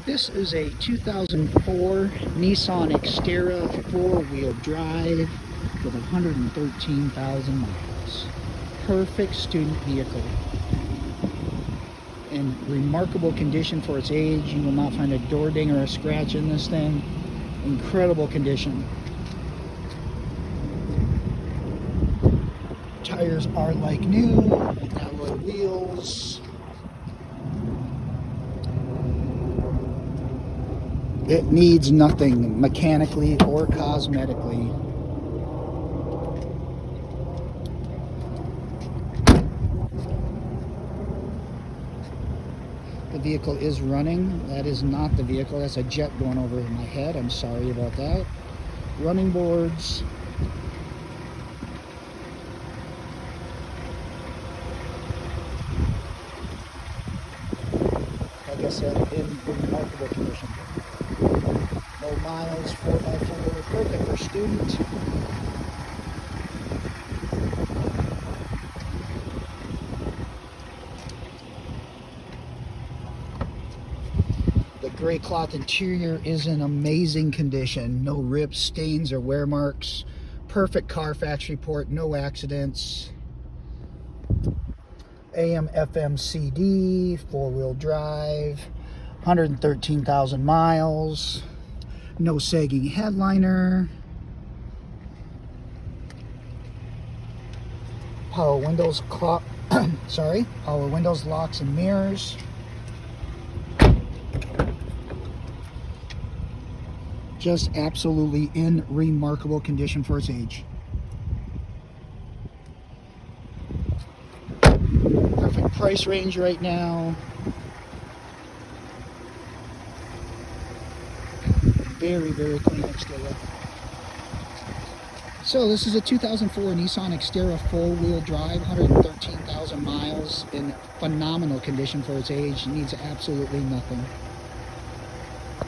This is a 2004 Nissan Xterra four-wheel drive with 113,000 miles. Perfect student vehicle. In remarkable condition for its age. You will not find a door ding or a scratch in this thing. Incredible condition. Tires are like new, alloy wheels. It needs nothing mechanically or cosmetically. The vehicle is running. That is not the vehicle. That's a jet going over my head. I'm sorry about that. Running boards. Like I said, in remarkable condition. No miles, 4x4, perfect for student. The gray cloth interior is in amazing condition. No rips, stains, or wear marks. Perfect Carfax report, no accidents. AM, FM, CD, four-wheel drive, 113,000 miles. No sagging headliner. Power windows, power windows, locks, and mirrors. Just absolutely in remarkable condition for its age. Perfect price range right now. Very, very clean Xterra. So this is a 2004 Nissan Xterra four-wheel drive, 113,000 miles, in phenomenal condition for its age. It needs absolutely nothing.